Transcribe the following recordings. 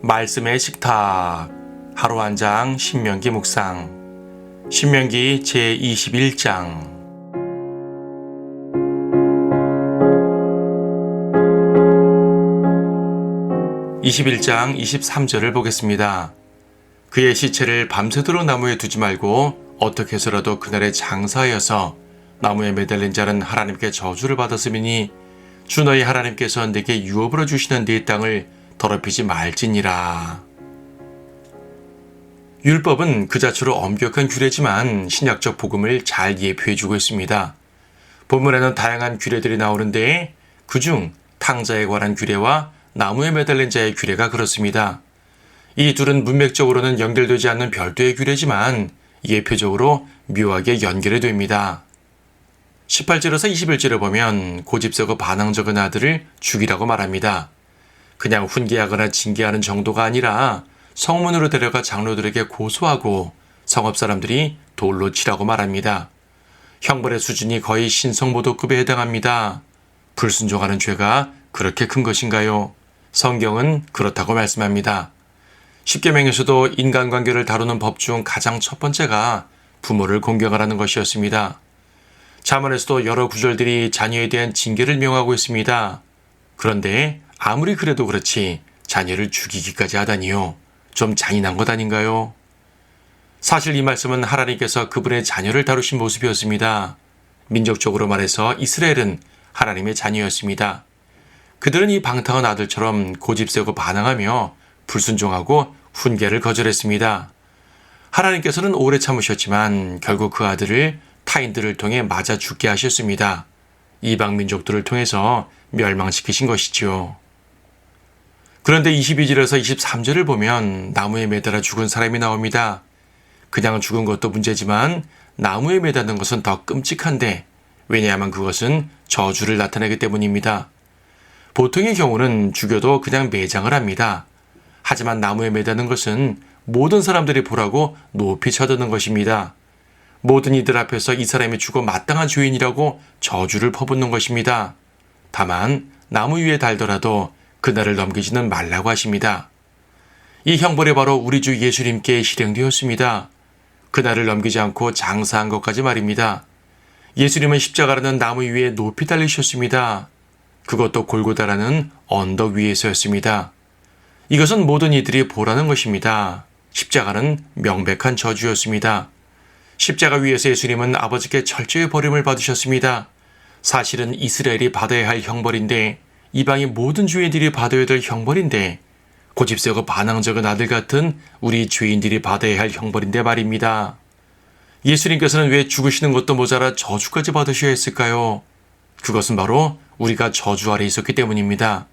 말씀의 식탁 하루 한 장 신명기 묵상 신명기 제21장 21장 23절을 보겠습니다. 그의 시체를 밤새도록 나무에 두지 말고 어떻게 해서라도 그날에 장사하여서 나무에 매달린 자는 하나님께 저주를 받았으니 주 너희 하나님께서 내게 유업으로 주시는 네 땅을 더럽히지 말지니라. 율법은 그 자체로 엄격한 규례지만 신약적 복음을 잘 예표해주고 있습니다. 본문에는 다양한 규례들이 나오는데 그중 탕자에 관한 규례와 나무에 매달린 자의 규례가 그렇습니다. 이 둘은 문맥적으로는 연결되지 않는 별도의 규례지만 예표적으로 묘하게 연결이 됩니다. 18절에서 21절을 보면 고집세고 반항적인 아들을 죽이라고 말합니다. 그냥 훈계하거나 징계하는 정도가 아니라 성문으로 데려가 장로들에게 고소하고 성읍 사람들이 돌로 치라고 말합니다. 형벌의 수준이 거의 신성모독급에 해당합니다. 불순종하는 죄가 그렇게 큰 것인가요? 성경은 그렇다고 말씀합니다. 십계명에서도 인간관계를 다루는 법 중 가장 첫 번째가 부모를 공경하라는 것이었습니다. 잠언에서도 여러 구절들이 자녀에 대한 징계를 명하고 있습니다. 그런데 아무리 그래도 그렇지 자녀를 죽이기까지 하다니요. 좀 잔인한 것 아닌가요? 사실 이 말씀은 하나님께서 그분의 자녀를 다루신 모습이었습니다. 민족적으로 말해서 이스라엘은 하나님의 자녀였습니다. 그들은 이 방탕한 아들처럼 고집세고 반항하며 불순종하고 훈계를 거절했습니다. 하나님께서는 오래 참으셨지만 결국 그 아들을 타인들을 통해 맞아 죽게 하셨습니다. 이방 민족들을 통해서 멸망시키신 것이지요. 그런데 22절에서 23절을 보면 나무에 매달아 죽은 사람이 나옵니다. 그냥 죽은 것도 문제지만 나무에 매달는 것은 더 끔찍한데 왜냐하면 그것은 저주를 나타내기 때문입니다. 보통의 경우는 죽여도 그냥 매장을 합니다. 하지만 나무에 매다는 것은 모든 사람들이 보라고 높이 쳐드는 것입니다. 모든 이들 앞에서 이 사람이 죽어 마땅한 죄인이라고 저주를 퍼붓는 것입니다. 다만 나무 위에 달더라도 그날을 넘기지는 말라고 하십니다. 이 형벌이 바로 우리 주 예수님께 실행되었습니다. 그날을 넘기지 않고 장사한 것까지 말입니다. 예수님은 십자가라는 나무 위에 높이 달리셨습니다. 그것도 골고다라는 언덕 위에서였습니다. 이것은 모든 이들이 보라는 것입니다. 십자가는 명백한 저주였습니다. 십자가 위에서 예수님은 아버지께 철저히 버림을 받으셨습니다. 사실은 이스라엘이 받아야 할 형벌인데 이방의 모든 죄인들이 받아야 될 형벌인데 고집세고 반항적인 아들 같은 우리 죄인들이 받아야 할 형벌인데 말입니다. 예수님께서는 왜 죽으시는 것도 모자라 저주까지 받으셔야 했을까요? 그것은 바로 우리가 저주 아래 있었기 때문입니다.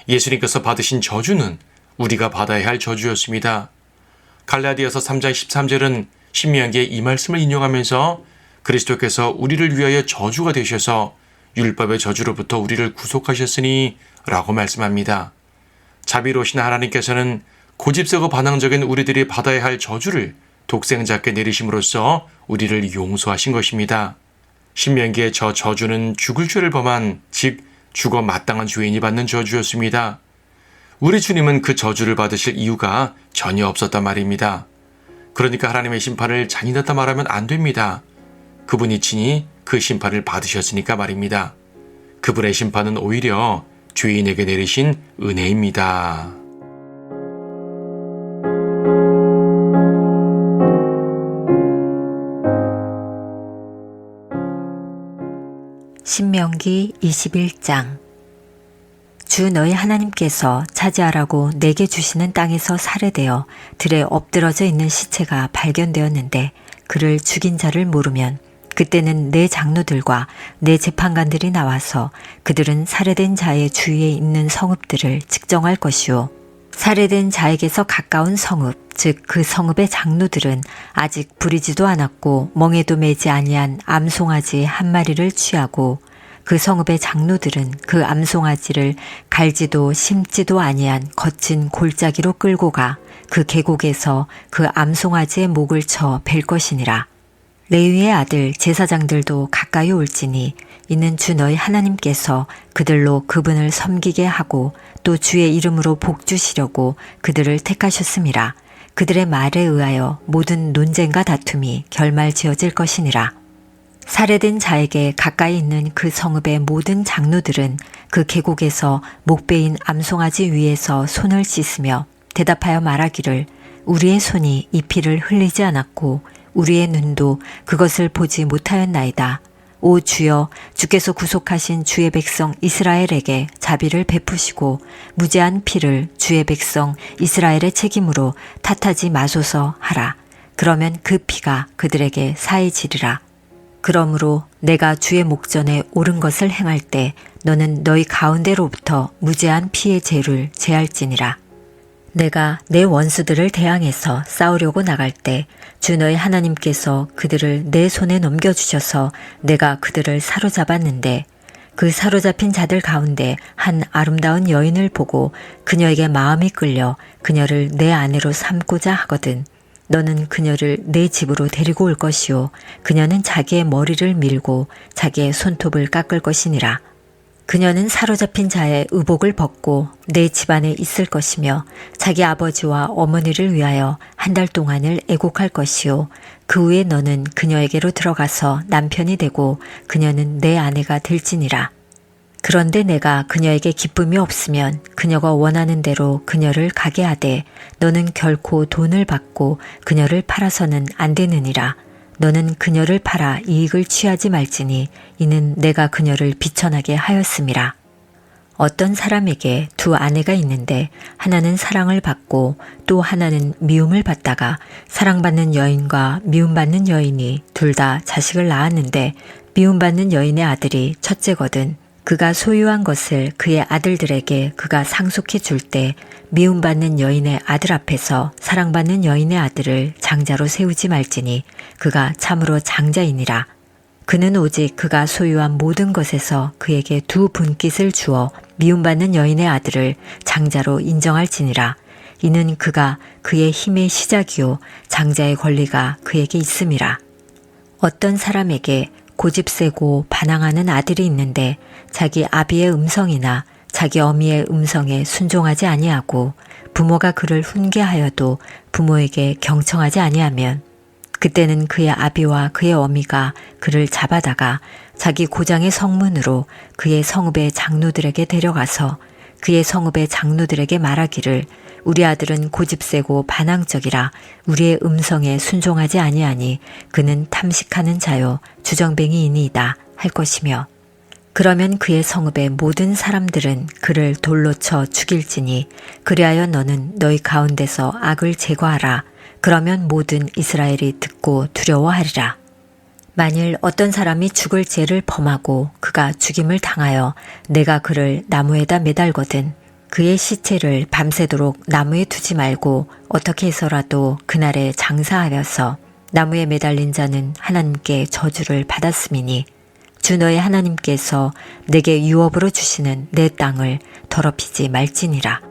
예수님께서 받으신 저주는 우리가 받아야 할 저주였습니다. 갈라디아서 3장 13절은 신명기의 이 말씀을 인용하면서 그리스도께서 우리를 위하여 저주가 되셔서 율법의 저주로부터 우리를 구속하셨으니 라고 말씀합니다. 자비로우신 하나님께서는 고집세고 반항적인 우리들이 받아야 할 저주를 독생자께 내리심으로써 우리를 용서하신 것입니다. 신명기의 저 저주는 죽을 죄를 범한 즉 죽어 마땅한 죄인이 받는 저주였습니다. 우리 주님은 그 저주를 받으실 이유가 전혀 없었단 말입니다. 그러니까 하나님의 심판을 잔인하다 말하면 안 됩니다. 그분이 친히 그 심판을 받으셨으니까 말입니다. 그분의 심판은 오히려 죄인에게 내리신 은혜입니다. 신명기 21장 주 너희 하나님께서 차지하라고 내게 주시는 땅에서 살해되어 들에 엎드러져 있는 시체가 발견되었는데 그를 죽인 자를 모르면 그때는 내 장로들과 내 재판관들이 나와서 그들은 살해된 자의 주위에 있는 성읍들을 측정할 것이요. 살해된 자에게서 가까운 성읍, 즉 그 성읍의 장로들은 아직 부리지도 않았고 멍에도 매지 아니한 암송아지 한 마리를 취하고 그 성읍의 장로들은 그 암송아지를 갈지도 심지도 아니한 거친 골짜기로 끌고 가 그 계곡에서 그 암송아지의 목을 쳐 벨 것이니라. 레위의 아들 제사장들도 가까이 올지니 이는 주 너희 하나님께서 그들로 그분을 섬기게 하고 또 주의 이름으로 복 주시려고 그들을 택하셨음이라. 그들의 말에 의하여 모든 논쟁과 다툼이 결말지어질 것이니라. 살해된 자에게 가까이 있는 그 성읍의 모든 장로들은 그 계곡에서 목베인 암송아지 위에서 손을 씻으며 대답하여 말하기를 우리의 손이 이 피를 흘리지 않았고 우리의 눈도 그것을 보지 못하였나이다. 오 주여, 주께서 구속하신 주의 백성 이스라엘에게 자비를 베푸시고 무죄한 피를 주의 백성 이스라엘의 책임으로 탓하지 마소서 하라. 그러면 그 피가 그들에게 사해지리라. 그러므로 내가 주의 목전에 옳은 것을 행할 때 너는 너희 가운데로부터 무죄한 피의 죄를 제할지니라. 내가 내 원수들을 대항해서 싸우려고 나갈 때 주 너희 하나님께서 그들을 내 손에 넘겨주셔서 내가 그들을 사로잡았는데 그 사로잡힌 자들 가운데 한 아름다운 여인을 보고 그녀에게 마음이 끌려 그녀를 내 아내로 삼고자 하거든 너는 그녀를 내 집으로 데리고 올 것이요 그녀는 자기의 머리를 밀고 자기의 손톱을 깎을 것이니라. 그녀는 사로잡힌 자의 의복을 벗고 내 집안에 있을 것이며 자기 아버지와 어머니를 위하여 한 달 동안을 애곡할 것이요 그 후에 너는 그녀에게로 들어가서 남편이 되고 그녀는 내 아내가 될지니라. 그런데 내가 그녀에게 기쁨이 없으면 그녀가 원하는 대로 그녀를 가게 하되 너는 결코 돈을 받고 그녀를 팔아서는 안 되느니라. 너는 그녀를 팔아 이익을 취하지 말지니 이는 내가 그녀를 비천하게 하였음이라. 어떤 사람에게 두 아내가 있는데 하나는 사랑을 받고 또 하나는 미움을 받다가 사랑받는 여인과 미움받는 여인이 둘 다 자식을 낳았는데 미움받는 여인의 아들이 첫째거든. 그가 소유한 것을 그의 아들들에게 그가 상속해 줄 때 미움받는 여인의 아들 앞에서 사랑받는 여인의 아들을 장자로 세우지 말지니 그가 참으로 장자이니라. 그는 오직 그가 소유한 모든 것에서 그에게 두 분깃을 주어 미움받는 여인의 아들을 장자로 인정할지니라. 이는 그가 그의 힘의 시작이요 장자의 권리가 그에게 있음이라. 어떤 사람에게 고집세고 반항하는 아들이 있는데 자기 아비의 음성이나 자기 어미의 음성에 순종하지 아니하고 부모가 그를 훈계하여도 부모에게 경청하지 아니하면 그때는 그의 아비와 그의 어미가 그를 잡아다가 자기 고장의 성문으로 그의 성읍의 장로들에게 데려가서 그의 성읍의 장로들에게 말하기를 우리 아들은 고집세고 반항적이라 우리의 음성에 순종하지 아니하니 그는 탐식하는 자요 주정뱅이이니이다 할 것이며 그러면 그의 성읍의 모든 사람들은 그를 돌로 쳐 죽일지니 그리하여 너는 너희 가운데서 악을 제거하라. 그러면 모든 이스라엘이 듣고 두려워하리라. 만일 어떤 사람이 죽을 죄를 범하고 그가 죽임을 당하여 내가 그를 나무에다 매달거든 그의 시체를 밤새도록 나무에 두지 말고 어떻게 해서라도 그날에 장사하여서 나무에 매달린 자는 하나님께 저주를 받았음이니 주 너의 하나님께서 내게 유업으로 주시는 내 땅을 더럽히지 말지니라.